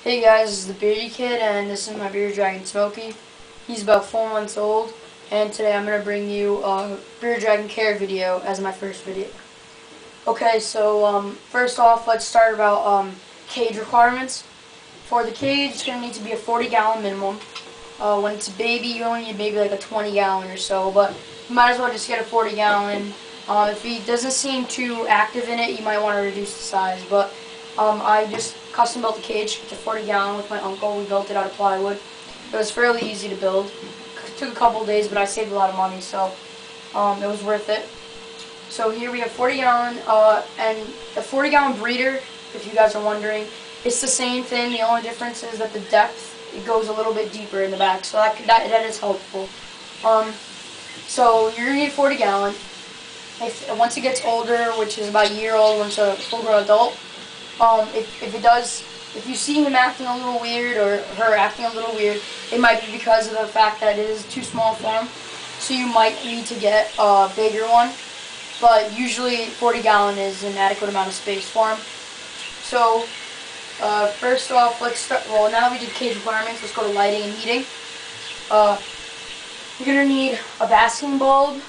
Hey guys, this is TheBeardieKid, and this is my bearded dragon Smokey. He's about 4 months old, and today I'm going to bring you a bearded dragon care video as my first video. Okay, so first off, let's start about cage requirements. For the cage, it's going to need to be a 40-gallon minimum. When it's a baby, you only need maybe like a 20-gallon or so, but you might as well just get a 40-gallon. If he doesn't seem too active in it, you might want to reduce the size, but I just custom built the cage. It's a 40-gallon with my uncle. We built it out of plywood. It was fairly easy to build. It took a couple of days, but I saved a lot of money, so it was worth it. So here we have 40-gallon, and the 40-gallon breeder, if you guys are wondering, it's the same thing. The only difference is that the depth, it goes a little bit deeper in the back, so that is helpful. So you're gonna need a 40-gallon. Once it gets older, which is about a year old, once a full-grown adult, if you see him acting a little weird or her acting a little weird, it might be because of the fact that it is too small for him. So you might need to get a bigger one. But usually 40-gallon is an adequate amount of space for him. So first off, let's start. Well, now that we did cage requirements, let's go to lighting and heating. You're gonna need a basking bulb,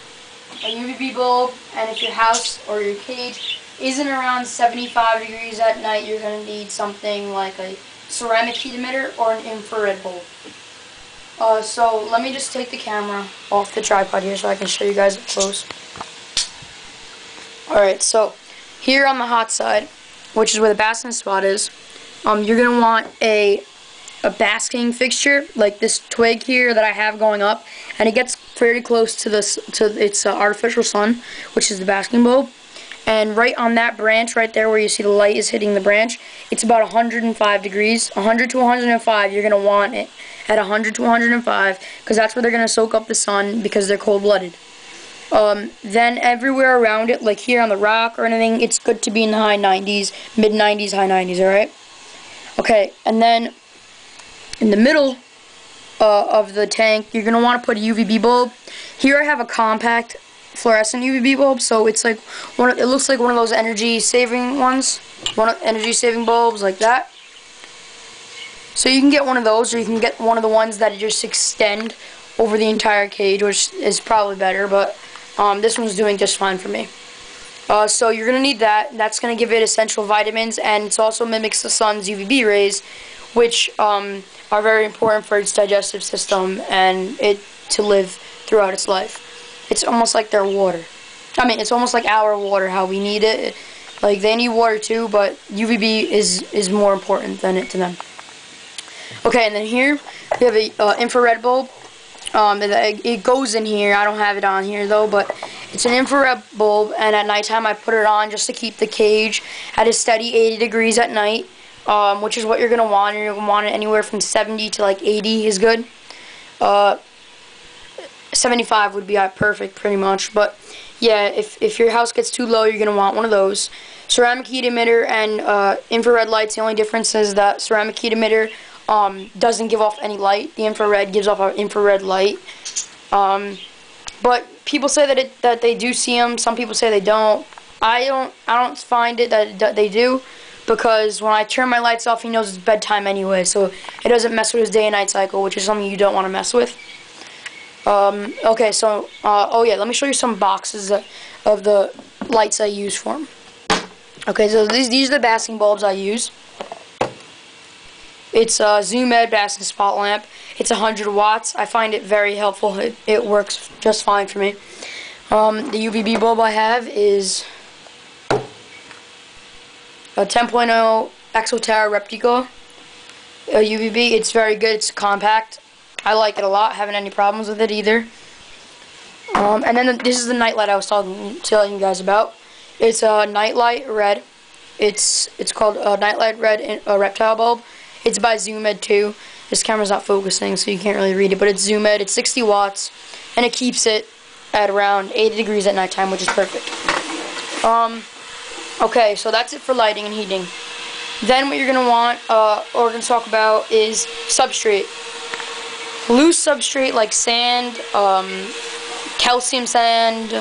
a UVB bulb, and if your house or your cage isn't around 75 degrees at night, you're going to need something like a ceramic heat emitter or an infrared bulb. So let me just take the camera off the tripod here so I can show you guys up close. Alright, so here on the hot side, which is where the basking spot is, you're going to want a basking fixture like this twig here that I have going up, and it gets very close to its artificial sun, which is the basking bulb. And right on that branch right there where you see the light is hitting the branch, it's about 105 degrees. 100 to 105, you're going to want it at 100 to 105 because that's where they're going to soak up the sun because they're cold-blooded. Then everywhere around it, like here on the rock or anything, it's good to be in the high 90s, mid-90s, high 90s, alright? Okay, and then in the middle of the tank, you're going to want to put a UVB bulb. Here I have a compact fluorescent UVB bulb, so it's like it looks like one of those energy saving ones, energy saving bulbs like that. So you can get one of those, or you can get one of the ones that just extend over the entire cage, which is probably better, but this one's doing just fine for me. So you're gonna need that. That's gonna give it essential vitamins, and it also mimics the sun's UVB rays, which are very important for its digestive system and it to live throughout its life. It's almost like their water. I mean, it's almost like our water, how we need it. Like, they need water too, but UVB is more important than it to them. Okay, and then here we have a infrared bulb. It goes in here. I don't have it on here though, but it's an infrared bulb, and at nighttime I put it on just to keep the cage at a steady 80 degrees at night, which is what you're gonna want. You're gonna want it anywhere from 70 to like 80 is good. 75 would be perfect, pretty much. But yeah, if your house gets too low, you're gonna want one of those. Ceramic heat emitter and infrared lights. The only difference is that ceramic heat emitter doesn't give off any light. The infrared gives off an infrared light. But people say that they do see them. Some people say they don't. I don't find it that they do, because when I turn my lights off, he knows it's bedtime anyway, so it doesn't mess with his day and night cycle, which is something you don't want to mess with. Okay, so, oh yeah, let me show you some boxes of the lights I use for them. Okay, so these are the basking bulbs I use. It's a Zoom Ed basking spot lamp. It's 100 watts. I find it very helpful. It works just fine for me. The UVB bulb I have is a 10.0 Exoterra Replica UVB. It's very good. It's compact. I like it a lot. Haven't any problems with it either. And then this is the nightlight I was telling you guys about. It's a Nightlight Red. It's called a Nightlight Red reptile bulb. It's by Zoom Ed too. This camera's not focusing, so you can't really read it, but it's Zoom Ed. It's 60 watts, and it keeps it at around 80 degrees at nighttime, which is perfect. Okay, so that's it for lighting and heating. Then what you're gonna want, or we're gonna talk about, is substrate. Loose substrate like sand, calcium sand,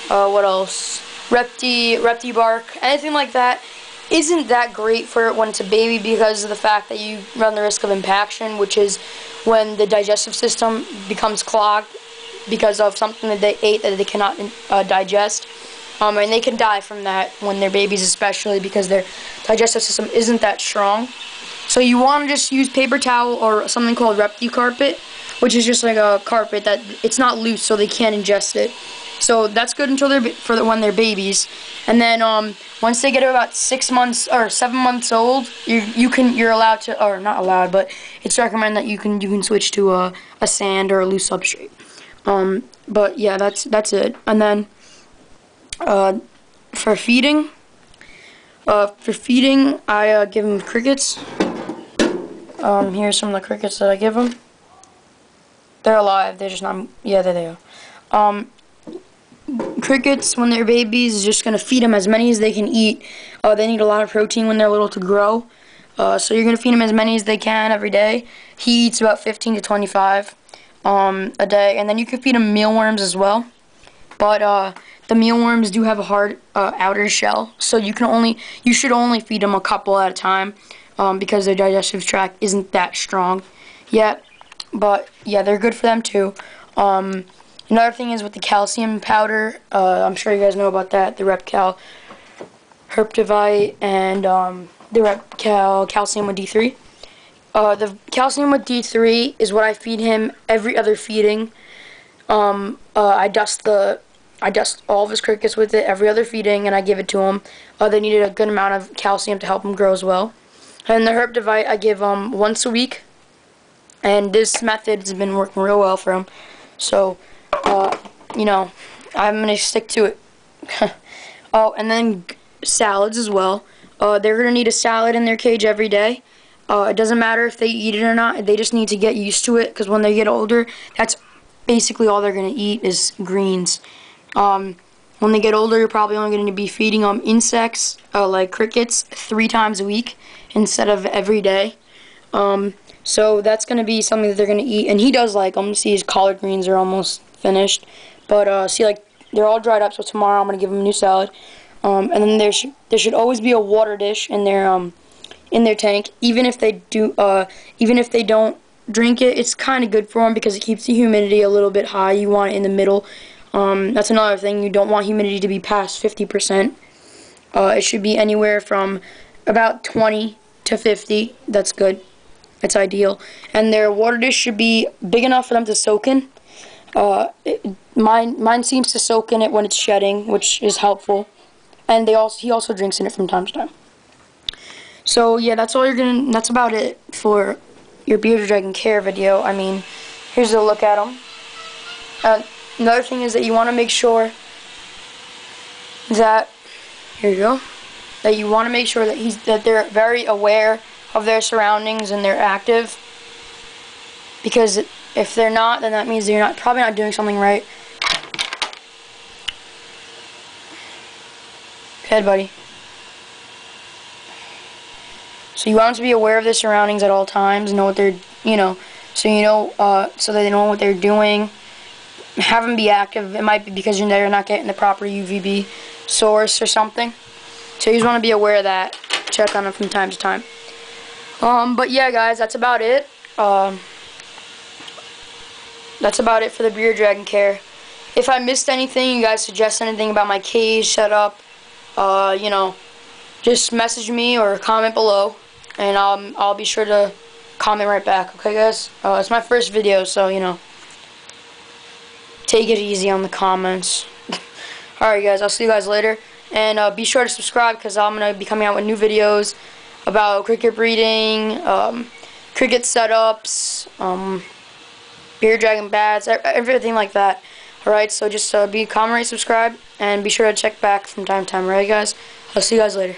what else? Repti bark, anything like that isn't that great for it when it's a baby because of the fact that you run the risk of impaction, which is when the digestive system becomes clogged because of something that they ate that they cannot digest. And they can die from that when they're babies, especially because their digestive system isn't that strong. So you want to just use paper towel or something called carpet, which is just like a carpet that it's not loose, so they can't ingest it. So that's good until when they're babies, and then once they get about 6 months or 7 months old, you're allowed to, or not allowed, but it's recommended that you can switch to a sand or a loose substrate. But yeah, that's it. And then for feeding, I give them crickets. Here's some of the crickets that I give them. They're alive. They're just not. Yeah, there they are. Crickets, when they're babies, is just going to feed them as many as they can eat. They need a lot of protein when they're little to grow. So you're going to feed them as many as they can every day. He eats about 15 to 25 a day. And then you can feed them mealworms as well. But the mealworms do have a hard outer shell. So you should only feed them a couple at a time because their digestive tract isn't that strong yet. But yeah, they're good for them too. Another thing is with the calcium powder. I'm sure you guys know about that. The Repcal Herptivite and the Repcal Calcium with D3. The calcium with D3 is what I feed him every other feeding. I dust all of his crickets with it every other feeding, and I give it to him. They needed a good amount of calcium to help them grow as well. And the Herptivite I give once a week, and this method has been working real well for him. So, you know, I'm going to stick to it. Oh, and then salads as well. They're going to need a salad in their cage every day. It doesn't matter if they eat it or not. They just need to get used to it, because when they get older, that's basically all they're going to eat is greens. When they get older, you're probably only going to be feeding them insects, like crickets, 3 times a week instead of every day. So that's going to be something that they're going to eat. And he does like them. See, his collard greens are almost finished. But see, like, they're all dried up, so tomorrow I'm going to give him a new salad. And then there should always be a water dish in their tank. Even if they don't drink it, it's kind of good for them because it keeps the humidity a little bit high. You want it in the middle. That's another thing. You don't want humidity to be past 50%. It should be anywhere from about 20 to 50. That's good. It's ideal. And their water dish should be big enough for them to soak in. Mine seems to soak in it when it's shedding, which is helpful. And he also drinks in it from time to time. So yeah, that's about it for your bearded dragon care video. I mean, here's a look at them. Another thing is that you want to make sure that that they're very aware of their surroundings and they're active. Because if they're not, then that means they're probably not doing something right. Go ahead, buddy. So you want them to be aware of their surroundings at all times, know what they're, so they know what they're doing. Have them be active. It might be because they're not getting the proper UVB source or something. So you just want to be aware of that. Check on them from time to time. But yeah, guys, that's about it. That's about it for the bearded dragon care. If I missed anything, you guys suggest anything about my cage setup, just message me or comment below, and I'll be sure to comment right back. Okay, guys? It's my first video, so take it easy on the comments. Alright, guys, I'll see you guys later. And be sure to subscribe, because I'm going to be coming out with new videos about cricket breeding, cricket setups, bearded dragon bats, everything like that. Alright, so just comment, rate, subscribe, and be sure to check back from time to time. Alright, guys? I'll see you guys later.